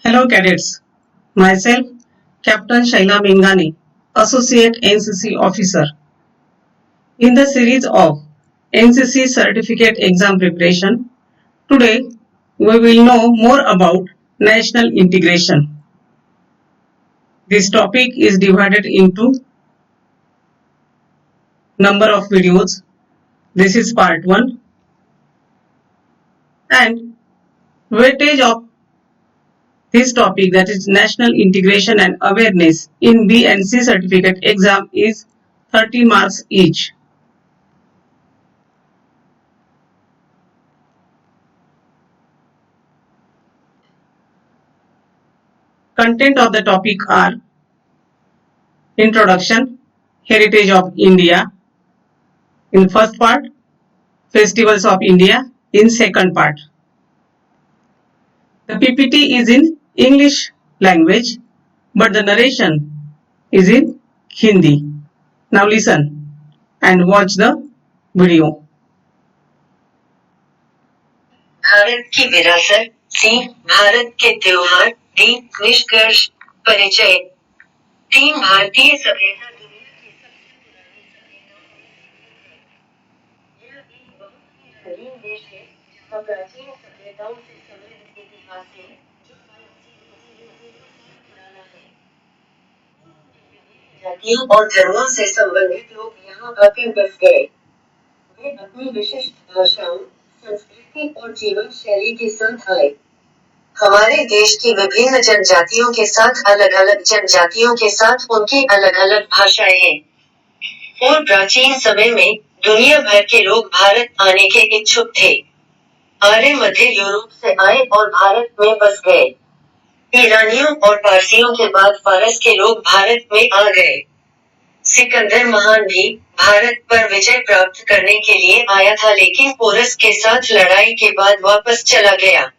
Hello cadets, myself Captain Shaila Mingani, Associate NCC Officer. In the series of NCC Certificate Exam Preparation, today we will know more about national integration. This topic is divided into number of videos. This is part 1 and weightage of this topic, that is national integration and awareness, in B and C certificate exam is 30 marks each. Content of the topic are Introduction, Heritage of India in first part, Festivals of India in second part. The PPT is in English language, but the narration is in Hindi. Now listen and watch the video. Bharat की विरासत, सी भारत के त्योहार, D निष्कर्ष, परिचय। तीन भारतीय सभ्यता दुनिया की सबसे पुरानी सभ्यताओं में से एक है। यह एक बहुत ही रंगीन देश है जहाँ प्राचीन सभ्यताओं से समृद्ध इतिहास है जो 5,000 पुराना है। जातियों और धर्मों से संबंधित लोग यहाँ आकर बस गए। वे अपनी विशिष्ट भाषाओं, संस्कृति और जीवन शैली के साथ आए। हमारे देश की विभिन्न जनजातियों के साथ अलग अलग जनजातियों के साथ उनकी अलग अलग भाषाएं हैं। और प्राचीन समय में दुनिया भर के लोग भारत आने के इच्छुक थे। आर्य मध्य यूरोप से आए और भारत में बस गए। ईरानियों और पारसियों के बाद फारस के लोग भारत में आ गए। सिकंदर महान भी भारत पर विजय प्राप्त करने के लिए आया था, लेकिन पोरस के साथ लड़ाई के बाद वापस चला गया।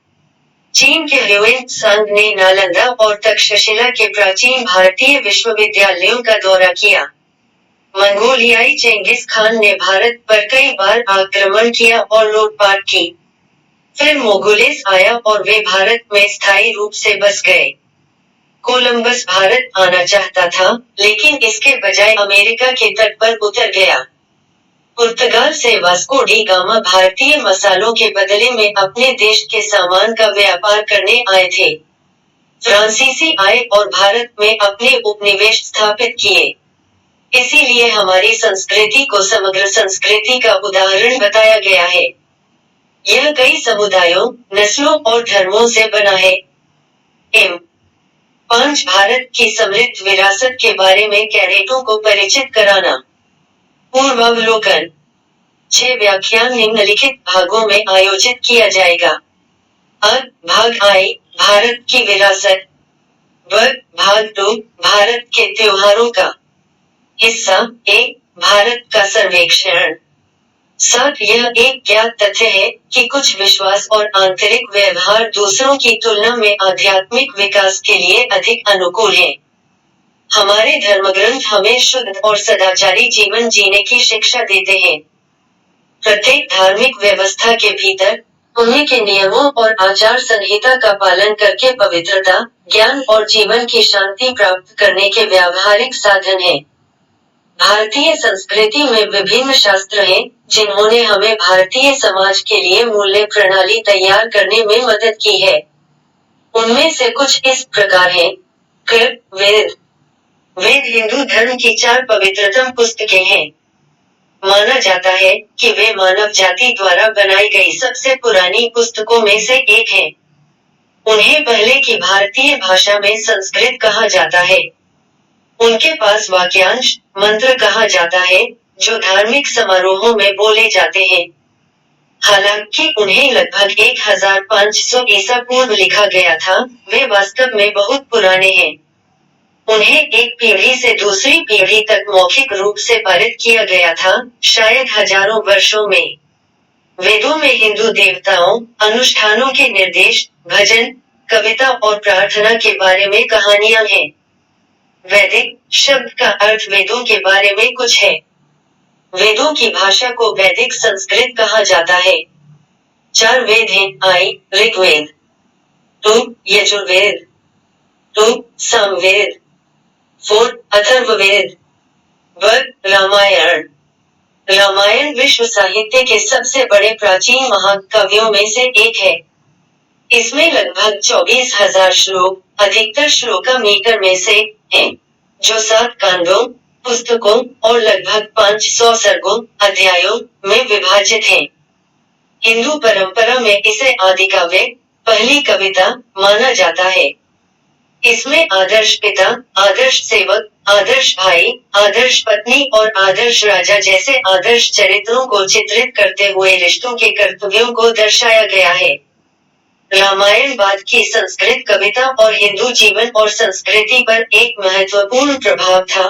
चीन के ह्यूएन-त्सांग ने नालंदा और तक्षशिला के प्राचीन भारतीय विश्वविद्यालयों का दौरा किया। मंगोलियाई चेंगिस खान ने भारत पर कई बार आक्रमण किया और लूटपाट की। फिर मोगुलिस आया और वे भारत में स्थायी रूप से बस गए। कोलंबस भारत आना चाहता था, लेकिन इसके बजाय अमेरिका के तट पर उतर गया। पुर्तगाल से वास्को डी गामा भारतीय मसालों के बदले में अपने देश के सामान का व्यापार करने आए थे। फ्रांसीसी आए और भारत में अपने उपनिवेश स्थापित किए। इसीलिए हमारी संस्कृति को समग्र संस्कृति का उदाहरण बताया गया है। यह कई समुदायों, नस्लों और धर्मों से बना है। 5 भारत की समृद्ध विरासत के बारे में कैडेटों को परिचित कराना। पूर्वावलोकन। 6 व्याख्यान निम्नलिखित भागों में आयोजित किया जाएगा। भाग आई, भारत की विरासत। भाग 2, भारत के त्योहारों का। हिस्सा ए, भारत का सर्वेक्षण। 7 यह एक ज्ञात तथ्य है कि कुछ विश्वास और आंतरिक व्यवहार दूसरों की तुलना में आध्यात्मिक विकास के लिए अधिक अनुकूल हैं। हमारे धर्मग्रंथ हमें शुद्ध और सदाचारी जीवन जीने की शिक्षा देते हैं। प्रत्येक धार्मिक व्यवस्था के भीतर उन्हीं के नियमों और आचार संहिता का पालन करके पवित्रता, ज्ञान और जीवन की शांति प्राप्त करने के व्यावहारिक साधन हैं। भारतीय संस्कृति में विभिन्न शास्त्र हैं, जिन्होंने हमें भारतीय समाज के लिए मूल्य प्रणाली तैयार करने में मदद की है। उनमें से कुछ इस प्रकार हैं। वेद। वेद हिंदू धर्म की 4 पवित्रतम पुस्तकें हैं। माना जाता है कि वे मानव जाति द्वारा बनाई गई सबसे पुरानी पुस्तकों में से एक हैं। उन्हें पहले की भारतीय भाषा में संस्कृत कहा जाता है। उनके पास वाक्यांश, मंत्र कहा जाता है, जो धार्मिक समारोहों में बोले जाते हैं। हालांकि उन्हें लगभग 1500 ईसा पूर्व लिखा गया था, वे वास्तव में बहुत पुराने हैं। उन्हें एक पीढ़ी से दूसरी पीढ़ी तक मौखिक रूप से पारित किया गया था, शायद हजारों वर्षों में। वेदों में हिंदू देवताओं, अनुष्ठानों के निर्देश, भजन, कविता और प्रार्थना के बारे में कहानियां हैं। वैदिक शब्द का अर्थ वेदों के बारे में कुछ है। वेदों की भाषा को वैदिक संस्कृत कहा जाता है। 4 वेद हैं। ऋग्वेद, यजुर्वेद, 2. सामवेद 4. अथर्ववेद रामायण रामायण विश्व साहित्य के सबसे बड़े प्राचीन महाकाव्यों में से एक है। इसमें लगभग 24,000 श्लोक, अधिकतर श्लोकामीटर में से हैं, जो 7 कांडों, पुस्तकों और लगभग 500 सर्गों, अध्यायों में विभाजित हैं। हिंदू परंपरा में इसे आदिकाव्य, पहली कविता माना जाता है। इसमें आदर्श पिता, आदर्श सेवक, आदर्श भाई, आदर्श पत्नी और आदर्श राजा जैसे आदर्श चरित्रों को चित्रित करते हुए रिश्तों के कर्तव्यों को दर्शाया गया है। रामायण बाद की संस्कृत कविता और हिंदू जीवन और संस्कृति पर एक महत्वपूर्ण प्रभाव था।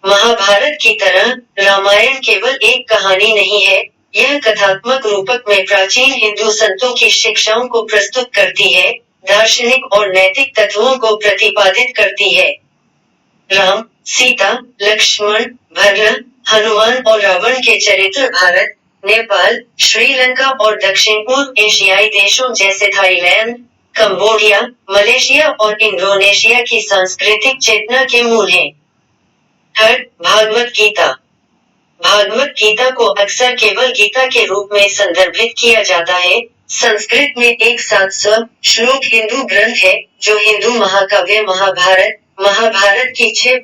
महाभारत की तरह रामायण केवल एक कहानी नहीं है, यह कथात्मक रूपक में प्राचीन हिंदू संतों की शिक्षाओं को प्रस्तुत करती है, दार्शनिक और नैतिक तत्वों को प्रतिपादित करती है। राम, सीता, लक्ष्मण, भरत, हनुमान और रावण के चरित्र भारत, नेपाल, श्रीलंका और दक्षिण पूर्व एशियाई देशों जैसे थाईलैंड, कंबोडिया, मलेशिया और इंडोनेशिया की सांस्कृतिक चेतना के मूल हैं। थर्ड, भागवत गीता। भागवत गीता को अक्सर केवल गीता के रूप में संदर्भित किया जाता है। संस्कृत में एक 700 श्लोक हिंदू ग्रंथ है, जो हिंदू महाकाव्य महाभारत की 6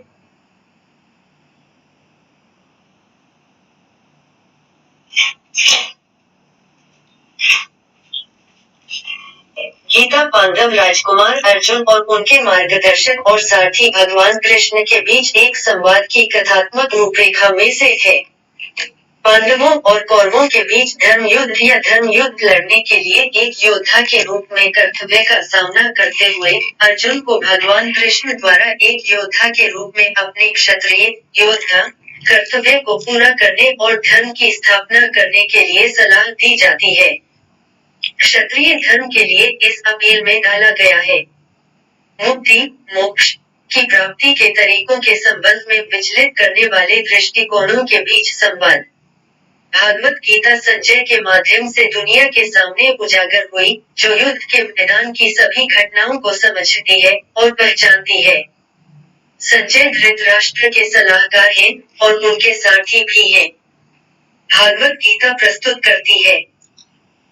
गीता पांडव राजकुमार अर्जुन और उनके मार्गदर्शक और सारथी भगवान कृष्ण के बीच एक संवाद की कथात्मक रूपरेखा में से है। पांडवों और कौरवों के बीच धर्म युद्ध लड़ने के लिए एक योद्धा के रूप में कर्तव्य का सामना करते हुए अर्जुन को भगवान कृष्ण द्वारा एक योद्धा के रूप में अपने क्षत्रिय योद्धा कर्तव्य को पूरा करने और धर्म की स्थापना करने के लिए सलाह दी जाती है। क्षत्रिय धर्म के लिए इस अपील में डाला गया है। मुक्ति, मोक्ष की प्राप्ति के तरीकों के संबंध में विचलित करने वाले दृष्टिकोणों के बीच संवाद। भागवत गीता संजय के माध्यम से दुनिया के सामने उजागर हुई, जो युद्ध के मैदान की सभी घटनाओं को समझती है और पहचानती है। संजय धृतराष्ट्र के सलाहकार हैं और उनके सारथी भी हैं। भागवत गीता प्रस्तुत करती है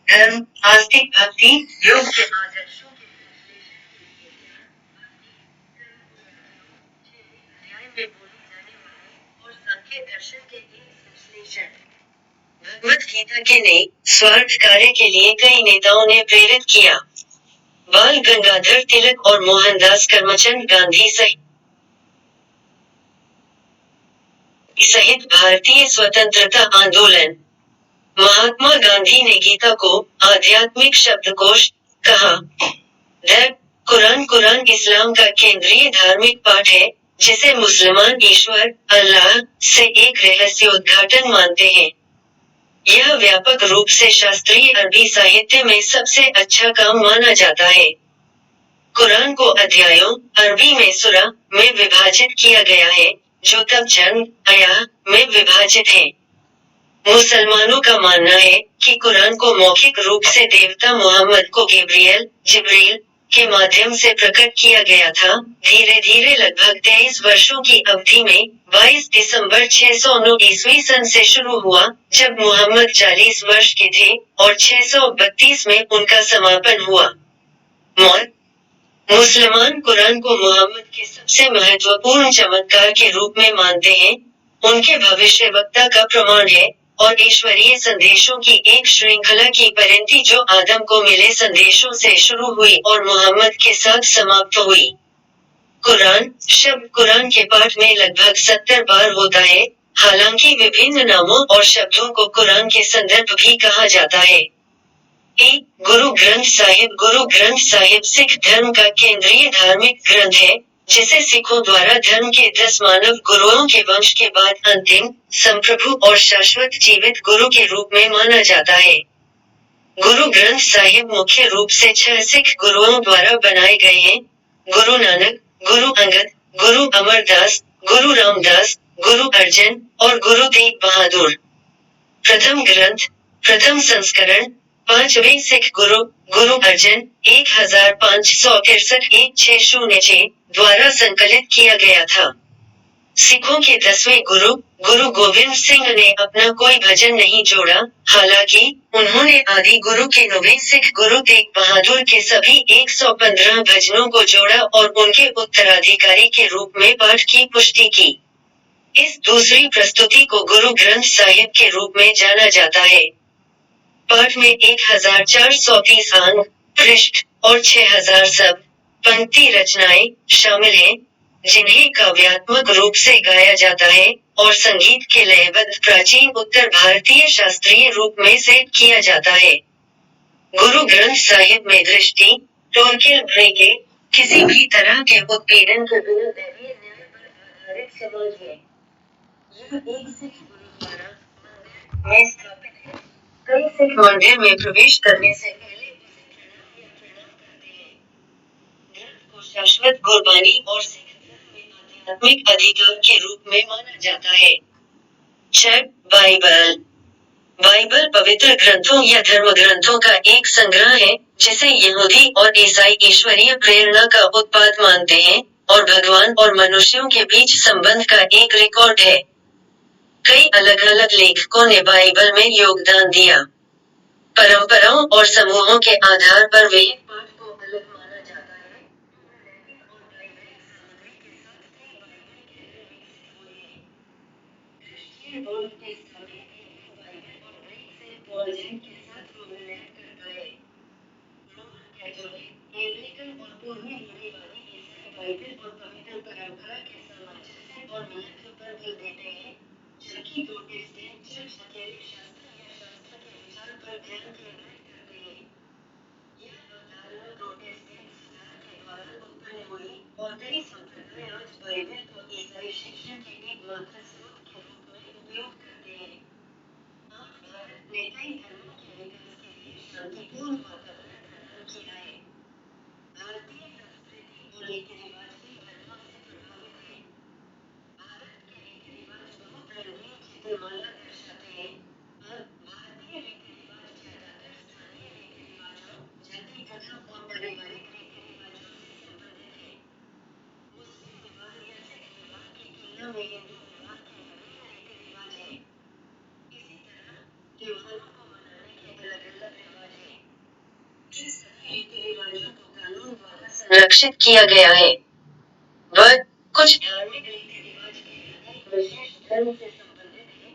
धर्म, आस्तिक भक्ति, योग के आदर्शों के न्याय में बोले जाने वाले और सांख्य दर्शन के एक विश्लेषण। भगवत गीता के नए स्वार्थ कार्य के लिए कई नेताओं ने प्रेरित किया। बाल गंगाधर तिलक और मोहनदास करमचंद गांधी सहित भारतीय स्वतंत्रता आंदोलन। महात्मा गांधी ने गीता को आध्यात्मिक शब्दकोश कहा। कुरान इस्लाम का केंद्रीय धार्मिक पाठ है, जिसे मुसलमान ईश्वर अल्लाह से एक रहस्योद्घाटन मानते हैं। यह व्यापक रूप से शास्त्रीय अरबी साहित्य में सबसे अच्छा काम माना जाता है। कुरान को अध्यायों, अरबी में सूरा, में विभाजित किया गया है, जो तब जंग आया में विभाजित है। मुसलमानों का मानना है कि कुरान को मौखिक रूप से देवता मोहम्मद को जिब्रील के माध्यम से प्रकट किया गया था। धीरे धीरे लगभग 23 वर्षों की अवधि में 22 दिसंबर 609 ईस्वी सन से शुरू हुआ, जब मोहम्मद 40 वर्ष के थे, और 632 में उनका समापन हुआ। मौत। मुसलमान कुरान को मोहम्मद के सबसे महत्वपूर्ण चमत्कार के रूप में मानते हैं, उनके भविष्यवक्ता का प्रमाण है, और ईश्वरीय संदेशों की एक श्रृंखला की परिणति जो आदम को मिले संदेशों से शुरू हुई और मोहम्मद के साथ समाप्त हुई। कुरान शब्द कुरान के पाठ में लगभग 70 बार होता है, हालांकि विभिन्न नामों और शब्दों को कुरान के संदर्भ भी कहा जाता है। गुरु ग्रंथ साहिब सिख धर्म का केंद्रीय धार्मिक ग्रंथ है, जिसे सिखों द्वारा धर्म के 10 मानव गुरुओं के वंश के बाद अंतिम, संप्रभु और शाश्वत जीवित गुरु के रूप में माना जाता है। गुरु ग्रंथ साहिब मुख्य रूप से 6 सिख गुरुओं द्वारा बनाए गए हैं: गुरु नानक, गुरु अंगद, गुरु अमरदास, गुरु रामदास, गुरु अर्जन और गुरु तेग बहादुर। प्रथम ग्रंथ, प्रथम संस्करण पांचवें सिख गुरु गुरु अर्जन 1563-1606 द्वारा संकलित किया गया था। सिखों के 10वें गुरु गुरु गोविंद सिंह ने अपना कोई भजन नहीं जोड़ा, हालांकि उन्होंने आदि गुरु के 9वें सिख गुरु तेग बहादुर के सभी 115 भजनों को जोड़ा और उनके उत्तराधिकारी के रूप में पाठ की पुष्टि की। इस दूसरी प्रस्तुति को गुरु ग्रंथ साहिब के रूप में जाना जाता है। पाठ में 1430 अंग, पृष्ठ और 6000 शब्द, पंक्ति रचनाएं शामिल हैं, जिन्हें काव्यात्मक रूप से गाया जाता है और संगीत के लयबद्ध प्राचीन उत्तर भारतीय शास्त्रीय रूप में सेट किया जाता है। गुरु ग्रंथ साहिब में दृष्टि, टोलकिल ब्रेके, किसी भी तरह के उत्पीड़न के बिना दैवीय न्याय पर आधारित समाज है। यह एक सिख गुरुद्वारा मंदिर में स्थापित है। कई सिख मंदिर में प्रवेश करने से पहले उसे प्रणाम करते हैं। ग्रंथ को शाश्वत गुरबानी और सिख धर्म में आध्यात्मिक अधिकार के रूप में माना जाता है। 6. बाइबल। बाइबल पवित्र ग्रंथों या धर्म ग्रंथों का एक संग्रह है, जिसे यहूदी और ईसाई ईश्वरीय प्रेरणा का उत्पाद मानते हैं और भगवान और मनुष्यों के बीच संबंध का एक रिकॉर्ड है। कई अलग-अलग लेखकों ने बाइबल में योगदान दिया। परंपराओं और समूहों के आधार पर वे पाठ को अलग माना जाता है। और बाइबलिक सामग्री के साथ कई बाइबल कैनन विकसित हुए हैं। क्रिश्चियन रोम के स्थापित बाइबल और ग्रीक से पॉलजेन के साथ ओवरलैप करता है। रोमन कैथोलिक, एंग्लिकन और पूर्वी रूढ़िवादी ईसाई बाइबल और पवित्र परंपरा के सामंजस्य और महत्व पर बल देते हैं, जबकि प्रोटेस्टेंट चर्च अकेले शास्त्र या शास्त्र के विचार पर ध्यान केंद्रित करते हैं। यह अवधारणा प्रोटेस्टेंट सुधार के दौरान उत्पन्न हुई और कई संप्रदाय आज बाइबल को ईसाई शिक्षा के एकमात्र स्रोत के रूप में उपयोग करते हैं। भारत ने कई धर्मों के विकास के लिए शांतिपूर्ण वातावरण प्रदान किया है। भारतीय संस्कृति और रीति रिवाज भी धर्मों से प्रभावित है। भारत के रीति रिवाज बहुत रंगीन चित्रमाला दर्शाते हैं। भारतीय रीति रिवाज ज्यादातर स्थानीय रीति रिवाजों, जाति प्रथा और पारिवारिक रीति रिवाजों से संबंधित है। मुस्लिम विवाह या सिख विवाह की तुलना में हिंदू विवाह के विभिन्न रीति रिवाज हैं। इसी तरह त्योहारों को मनाने के अलग-अलग रिवाज हैं। इन सभी रीति रिवाजों को कानून द्वारा संरक्षित किया गया है। कुछ धार्मिक रीति रिवाज केवल एक विशेष धर्म से संबंधित हैं,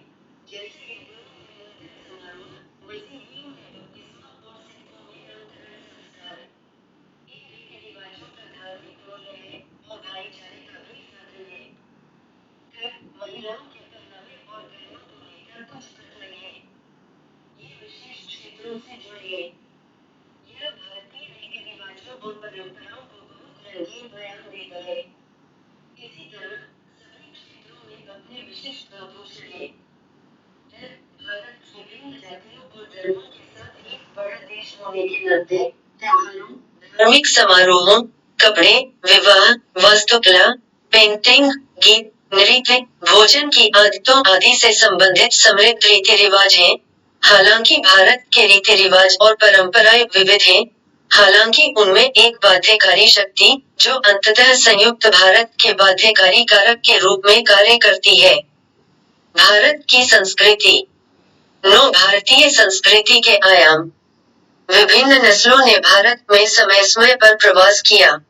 जैसे हिंदुओं में मुंडन समारोह, मसीहियों में बपतिस्मा और सिखों में नामकरण संस्कार। इन रीति रिवाजों का धार्मिक मूल्य है और भाईचारे का भी साधन है। महिलाओं के पहनावे और गहनों को लेकर कुछ प्रथाएं हैं। ये विशेष क्षेत्रों से जुड़ी है। यह भारतीय रीति रिवाजों और परंपराओं को बहुत रंगीन बयान देता है। इसी तरह सभी क्षेत्रों में अपने विशिष्ट आभूषण हैं। भारत विभिन्न जातियों और धर्मों के साथ एक बड़ा देश होने के नाते त्योहारों, धार्मिक समारोहों, कपड़े, विवाह, वास्तुकला, पेंटिंग, गीत, नृत्य, भोजन की आदतों आदि से संबंधित समृद्ध रीति रिवाज हैं। हालांकि भारत के रीति रिवाज और परंपराएं विविध हैं, हालांकि उनमें एक बाध्यकारी शक्ति, जो अंततः संयुक्त भारत के बाध्यकारी कारक के रूप में कार्य करती है। भारत की संस्कृति। भारतीय संस्कृति के आयाम। विभिन्न नस्लों ने भारत में समय-समय पर प्रवास किया।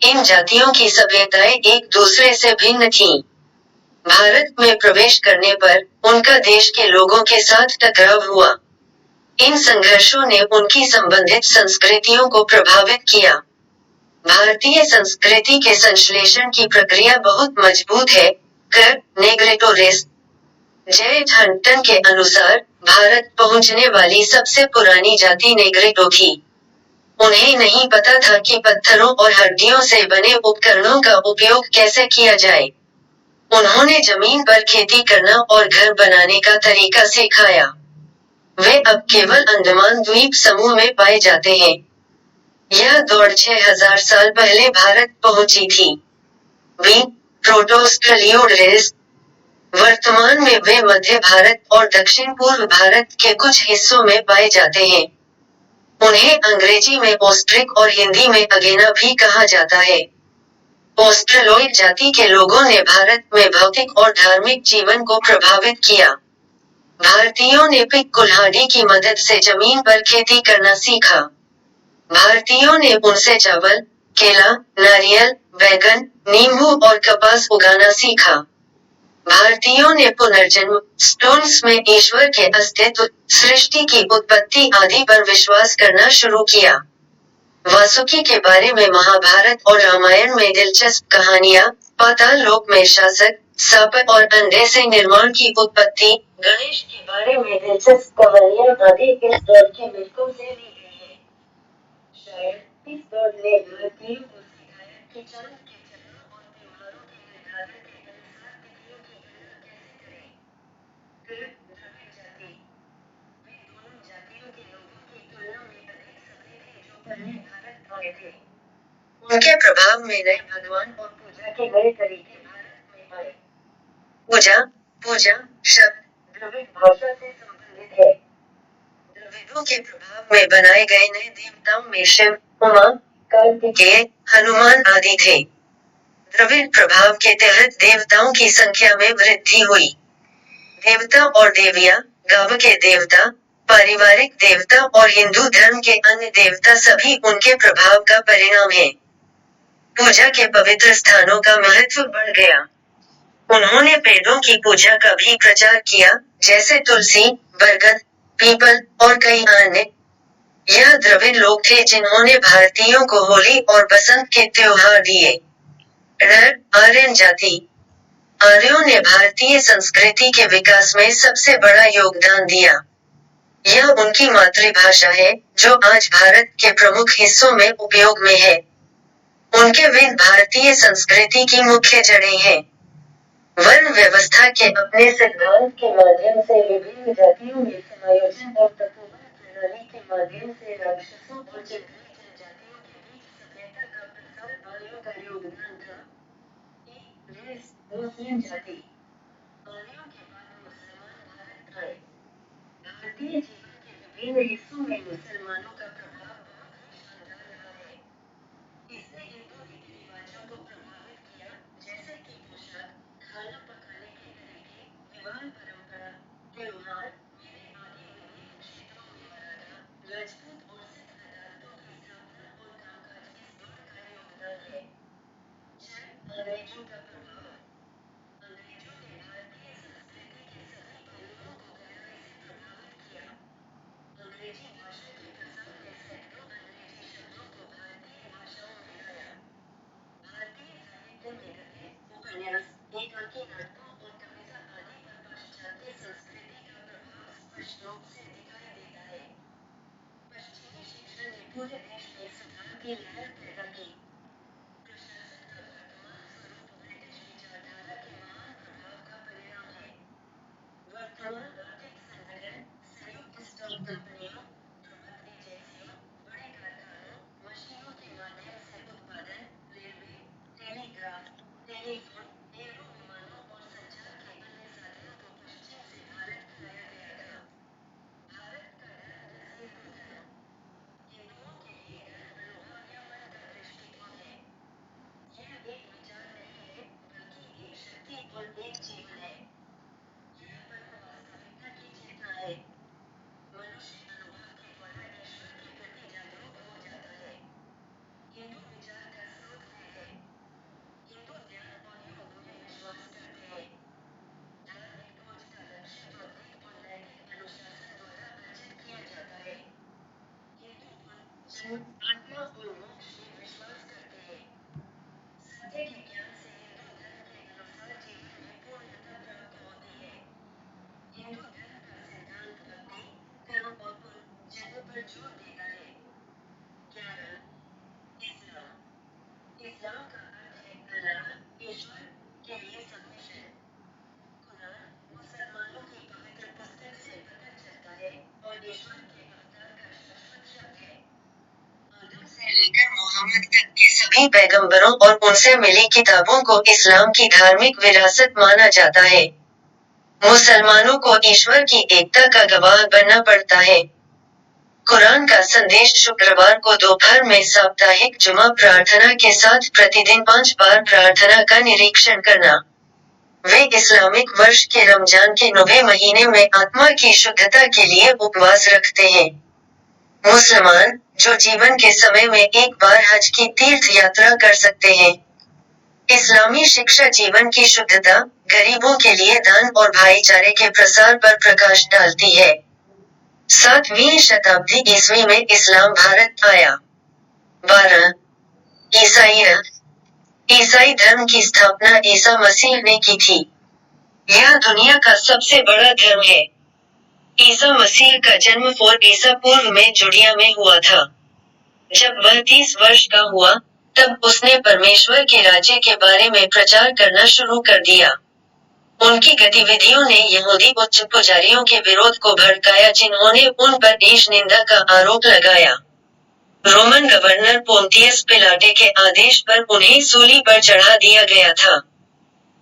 इन जातियों की सभ्यताएं एक दूसरे से भिन्न थीं। भारत में प्रवेश करने पर उनका देश के लोगों के साथ टकराव हुआ। इन संघर्षों ने उनकी संबंधित संस्कृतियों को प्रभावित किया। भारतीय संस्कृति के संश्लेषण की प्रक्रिया बहुत मजबूत है। नेग्रेटो रेस। जय हंटन के अनुसार भारत पहुंचने वाली सबसे पुरानी जाति नेग्रेटो थी। उन्हें नहीं पता था कि पत्थरों और हड्डियों से बने उपकरणों का उपयोग कैसे किया जाए। उन्होंने जमीन पर खेती करना और घर बनाने का तरीका सिखाया। वे अब केवल अंडमान द्वीप समूह में पाए जाते हैं। यह दौड़ 6000 साल पहले भारत पहुंची थी। प्रोटोस्ट्रलियोड रेस। वर्तमान में वे मध्य भारत और दक्षिण पूर्व भारत के कुछ हिस्सों में पाए जाते हैं। उन्हें अंग्रेजी में ऑस्ट्रिक और हिंदी में अगेना भी कहा जाता है। ऑस्ट्रेलोइड जाति के लोगों ने भारत में भौतिक और धार्मिक जीवन को प्रभावित किया। भारतीयों ने पिक कुल्हाड़ी की मदद से जमीन पर खेती करना सीखा। भारतीयों ने उनसे चावल, केला, नारियल, बैगन, नींबू और कपास उगाना सीखा। भारतीयों ने पुनर्जन्म, स्टोन्स में ईश्वर के अस्तित्व, सृष्टि की उत्पत्ति आदि पर विश्वास करना शुरू किया। वासुकी के बारे में महाभारत और रामायण में दिलचस्प कहानियां, पाताल लोक में शासक, सांप और अंडे से निर्माण की उत्पत्ति, गणेश के बारे में दिलचस्प कहानियां आदि इस दौर के मिथकों से ली गई हैं। शायद इस दौर ने भारतीयों को सिखाया कि चांद के चंद्र और त्योहारों के निर्धारण के अनुसार तिथियों की गणना कैसे करें। द्रविड़ जाति, वे दोनों जातियों के लोगों की तुलना में अधिक सभ्य थे जो पहले भारत आए थे। उनके प्रभाव में नए भगवान और पूजा के नए तरीके भारत में आए। पूजा शब्द द्रविड़ भाषा से संबंधित है। द्रविड़ों के प्रभाव में बनाए गए नए देवताओं में शिव, उमा, कार्तिकेय, हनुमान आदि थे। द्रविड़ प्रभाव के तहत देवताओं की संख्या में वृद्धि हुई। देवता और देवियां, गांव के देवता, पारिवारिक देवता और हिंदू धर्म के अन्य देवता सभी उनके प्रभाव का परिणाम हैं। पूजा के पवित्र स्थानों का महत्व बढ़ गया। उन्होंने पेड़ों की पूजा का भी प्रचार किया, जैसे तुलसी, बरगद, पीपल और कई अन्य। यह द्रविड़ लोग थे जिन्होंने भारतीयों को होली और बसंत के त्योहार दिए। आर्यन जाति, आर्यों ने भारतीय संस्कृति के विकास में सबसे बड़ा योगदान दिया। यह उनकी मातृभाषा है, जो आज भारत के प्रमुख हिस्सों में उपयोग में है। उनके वेद भारतीय संस्कृति की मुख्य जड़ें हैं। वर्ण व्यवस्था के अपने सिद्धांत के माध्यम से विभिन्न जातियों में समायोजन और तपोवन प्रणाली के माध्यम से राक्षसों और जंगली जनजातियों के बीच सभ्यता का प्रसार आर्यों का योगदान था। मुस्लिम जाति, आर्यों के बाद मुसलमान भारत आए। भारतीय जीवन के विभिन्न हिस्सों में मुसलमानों का प्रभाव बहुत ही शानदार रहा है। इसने हिंदू रीति रिवाजों को प्रभावित किया, जैसे कि पोशाक, खाना पकाने के तरीके, विवाह परंपरा, त्योहार, मेले आदि विभिन्न क्षेत्रों में मराठा, राजपूत और सिख अदालतों की स्थापना और कामकाज इस दौर का योगदान है। अंग्रेजों का प्रभाव, अंग्रेजों ने भारतीय संस्कृति के सभी पहलुओं को गहराई से प्रभावित किया। अंग्रेजी भाषा के प्रसार ने सैकड़ों अंग्रेजी शब्दों को भारतीय भाषाओं में लाया। भारतीय साहित्य में गद्य, उपन्यास, एकांकी नाटकों और कविता आदि पर पाश्चात्य संस्कृति का प्रभाव स्पष्ट रूप से दिखाई देता है। पश्चिमी शिक्षा ने पूरे देश में सुधार की लहर पैदा की। प्रशासन का वर्तमान स्वरूप ब्रिटिश विचारधारा के महान प्रभाव का परिणाम है। वर्तमान आर्थिक संगठन, संयुक्त स्टॉक कंपनियों, प्रबंध एजेंसियों, बड़े कारखानों, मशीनों के माध्यम से उत्पादन, रेलवे, टेलीग्राफ, टेलीफोन, एयरो विमानों और संचार के अन्य साधनों को पश्चिम से भारत लाया गया था। भारत का धर्म हिंदू धर्म, हिंदुओं के लिए धर्म अनुभव या मन का दृष्टिकोण है। यह एक विचार नहीं है, बल्कि एक शक्ति और एक जीवन है। यह परम वास्तविकता की चेतना है। मनुष्य अनुभव के द्वारा ईश्वर के प्रति जागरूक हो जाता है। हिंदू विचार का स्रोत वेद है। हिंदू ध्यान और योग में विश्वास करते हैं। धार्मिक खोज का लक्ष्य बौद्धिक और नैतिक अनुशासन द्वारा अर्जित किया जाता है। हिंदू जन्म, आत्मा और मोक्ष में विश्वास करते हैं। सत्य के ज्ञान से हिंदू धर्म के अनुसार जीवन में पूर्णता प्राप्त होती है। हिंदू धर्म का सिद्धांत भक्ति, कर्म और पुनर्जन्म पर जोर देता है। 11. इस्लाम, इस्लाम का अर्थ है अल्लाह, ईश्वर के लिए सबमिशन। कुरान, मुसलमानों की पवित्र पुस्तक से पता चलता है और ईश्वर के अवतार का शाश्वत शब्द है। आदम से लेकर मोहम्मद तक के सभी पैगंबरों और उनसे मिली किताबों को इस्लाम की धार्मिक विरासत माना जाता है। मुसलमानों को ईश्वर की एकता का गवाह बनना पड़ता है। कुरान का संदेश शुक्रवार को दोपहर में साप्ताहिक जुमा प्रार्थना के साथ प्रतिदिन 5 बार प्रार्थना का निरीक्षण करना। वे इस्लामिक वर्ष के रमजान के 9वें महीने में आत्मा की शुद्धता के लिए उपवास रखते हैं। मुसलमान, जो जीवन के समय में एक बार हज की तीर्थ यात्रा कर सकते हैं। इस्लामी शिक्षा जीवन की शुद्धता, गरीबों के लिए दान और भाईचारे के प्रसार पर प्रकाश डालती है। 7वीं शताब्दी ईस्वी में इस्लाम भारत आया। 12. ईसाई धर्म की स्थापना ईसा मसीह ने की थी। यह दुनिया का सबसे बड़ा धर्म है। ईसा मसीह का जन्म 4 ईसा पूर्व में जुडिया में हुआ था। जब वह 30 वर्ष का हुआ, तब उसने परमेश्वर के राज्य के बारे में प्रचार करना शुरू कर दिया। उनकी गतिविधियों ने यहूदी उच्च पुजारियों के विरोध को भड़काया, जिन्होंने उन पर ईश निंदा का आरोप लगाया। रोमन गवर्नर पोंतियस पिलाटे के आदेश पर उन्हें सूली पर चढ़ा दिया गया था।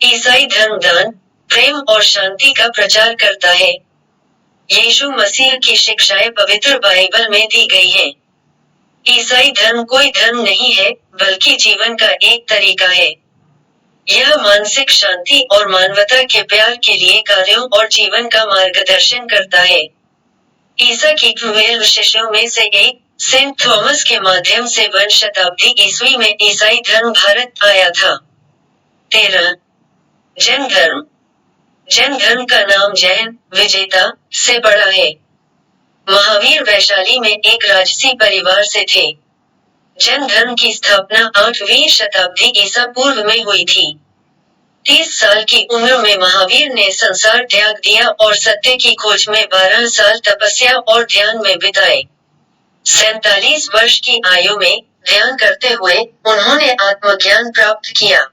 ईसाई धर्म दान, प्रेम और शांति का प्रचार करता है। यीशु मसीह की शिक्षाएं पवित्र बाइबल में दी गई हैं। ईसाई धर्म कोई धर्म नहीं है, बल्कि जीवन का एक तरीका है। यह मानसिक शांति और मानवता के प्यार के लिए कार्यों और जीवन का मार्गदर्शन करता है। ईसा की 12 शिष्यों में से एक, सेंट थॉमस के माध्यम से 1 शताब्दी ईस्वी में ईसाई धर्म भारत आया था। 13. जैन धर्म। जैन धर्म का नाम जैन, विजेता, से पड़ा है। महावीर वैशाली में एक राजसी परिवार से थे। जैन धर्म की स्थापना 8वीं शताब्दी ईसा पूर्व में हुई थी। 30 साल की उम्र में महावीर ने संसार त्याग दिया और सत्य की खोज में 12 साल तपस्या और ध्यान में बिताए। 47 वर्ष की आयु में, ध्यान करते हुए, उन्होंने आत्मज्ञान प्राप्त किया।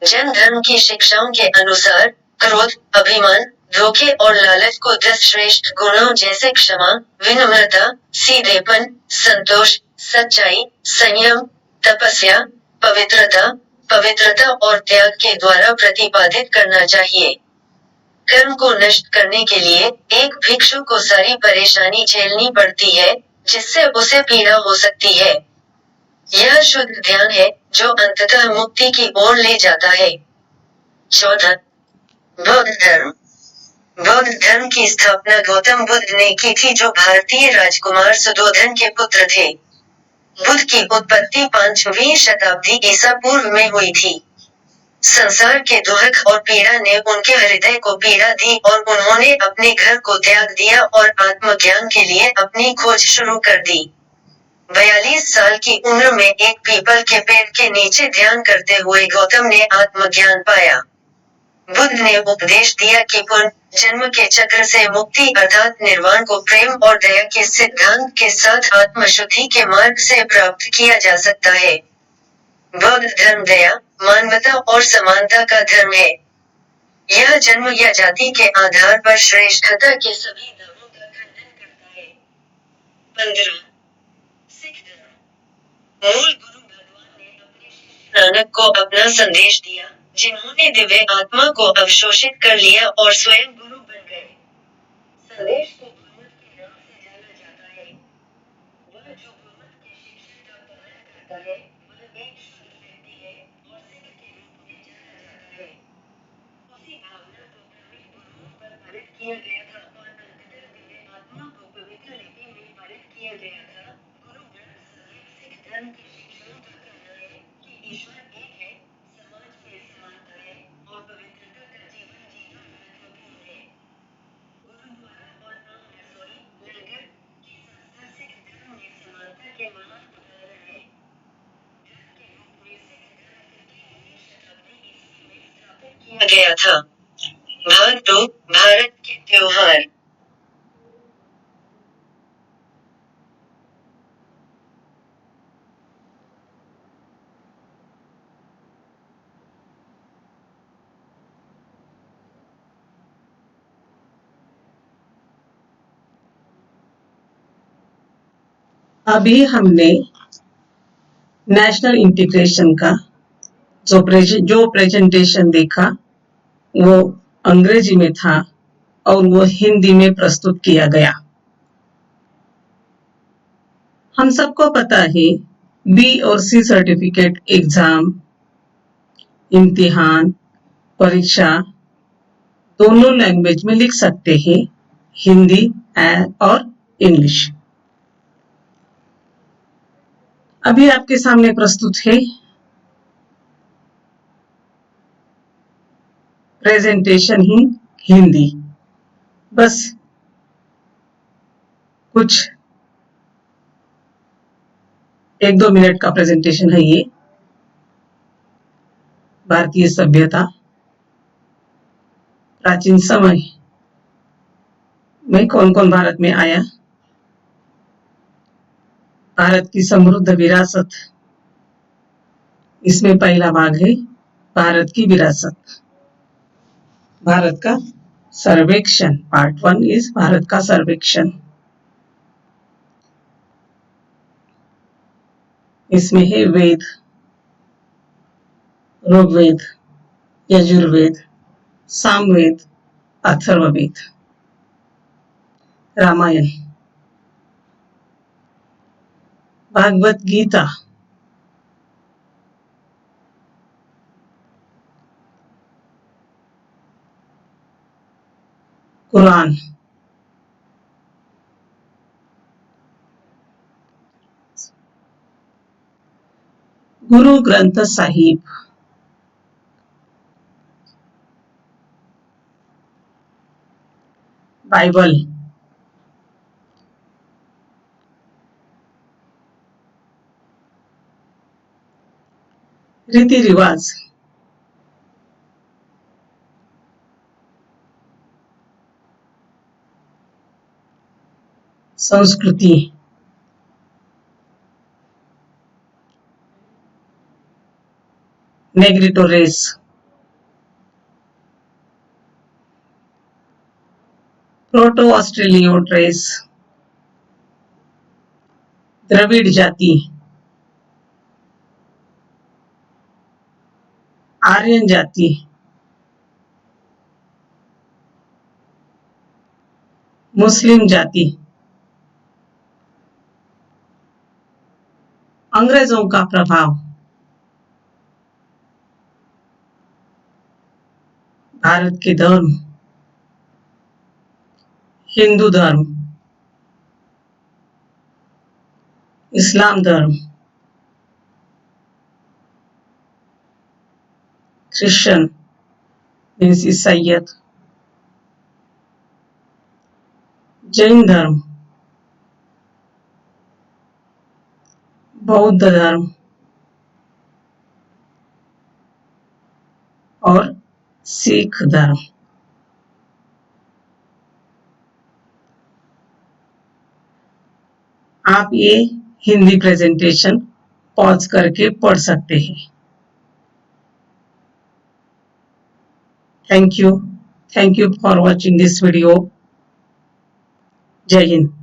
जैन धर्म की शिक्षाओं के अनुसार, क्रोध, अभिमान, धोखे और लालच को 10 श्रेष्ठ गुणों जैसे क्षमा, विनम्रता, सीधेपन, संतोष, सच्चाई, संयम, तपस्या, पवित्रता और त्याग के द्वारा प्रतिपादित करना चाहिए। कर्म को नष्ट करने के लिए एक भिक्षु को सारी परेशानी झेलनी पड़ती है, जिससे उसे पीड़ा हो सकती है। यह शुद्ध ध्यान है, जो अंततः मुक्ति की ओर ले जाता है। 14. बौद्ध धर्म। बौद्ध धर्म की स्थापना गौतम बुद्ध ने की थी, जो भारतीय राजकुमार सुधोधन के पुत्र थे। बुद्ध की उत्पत्ति 5वीं शताब्दी ईसा पूर्व में हुई थी। संसार के दुख और पीड़ा ने उनके हृदय को पीड़ा दी और उन्होंने अपने घर को त्याग दिया और आत्मज्ञान के लिए अपनी खोज शुरू कर दी। 42 साल की उम्र में एक पीपल के पेड़ के नीचे ध्यान करते हुए गौतम ने आत्मज्ञान पाया। बुद्ध ने उपदेश दिया कि जन्म के चक्र से मुक्ति अर्थात निर्वाण को प्रेम और दया के सिद्धांत के साथ आत्मशुद्धि के मार्ग से प्राप्त किया जा सकता है। बौद्ध धर्म दया, मानवता और समानता का धर्म है। यह जन्म या जाति के आधार पर श्रेष्ठता के सभी दावों का खंडन करता है। 15. सिख धर्म। मूल गुरु भगवान ने अपने शिष्य नानक को अपना संदेश दिया, जिन्होंने दिव्य आत्मा को अवशोषित कर लिया और स्वयं गुरु बन गए। संदेश को गुरुमत के नाम से जाना जाता है। वह जो गुरुमत के शिक्षण का पालन करता है, वह एक शुद्ध व्यक्ति है और सिख के रूप में जाना जाता है। उसी भावना को क्रमिक गुरुओं पर पारित किया गया था और अंततः दिव्य आत्मा को पवित्र लिपि में पारित किया गया था। गुरु ग्रंथ साहिब सिख धर्म की शिक्षाओं का कहना है कि ईश्वर एक है, समाज में समानता है और पवित्रता का जीवन जीना महत्वपूर्ण है। गुरुद्वारा और नाम रसोई, लंगर की संस्था सिख धर्म में समानता के महान उदाहरण है। धर्म के रूप में सिख धर्म 13वीं शताब्दी ईस्वी में स्थापित किया गया था। भाग 2, भारत के त्योहार। अभी हमने नेशनल इंटीग्रेशन का जो प्रेजेंटेशन देखा, वो अंग्रेजी में था और वो हिंदी में प्रस्तुत किया गया। हम सबको पता है बी और सी सर्टिफिकेट एग्जाम, इम्तिहान, परीक्षा दोनों लैंग्वेज में लिख सकते हैं, हिंदी और इंग्लिश। अभी आपके सामने प्रस्तुत है प्रेजेंटेशन ही हिंदी। बस कुछ 1-2 मिनट का प्रेजेंटेशन है ये। भारतीय सभ्यता, प्राचीन समय में कौन कौन भारत में आया, भारत की समृद्ध विरासत, इसमें पहला भाग है भारत की विरासत। भारत का सर्वेक्षण, पार्ट 1 इज भारत का सर्वेक्षण। इसमें है वेद, ऋग्वेद, यजुर्वेद, सामवेद, अथर्ववेद, रामायण, भागवत गीता, कुरान, गुरु ग्रंथ साहिब, बाइबल, रीति रिवाज, संस्कृति, Negrito race, proto Australoid race, Dravid जाति, आर्यन जाति, मुस्लिम जाति, अंग्रेजों का प्रभाव, भारत के धर्म, हिंदू धर्म, इस्लाम धर्म, क्रिश्चियन मीन्स ईसाईयत, जैन धर्म, बौद्ध धर्म और सिख धर्म। आप ये हिंदी प्रेजेंटेशन पॉज करके पढ़ सकते हैं। Thank you for watching this video. जय हिंद।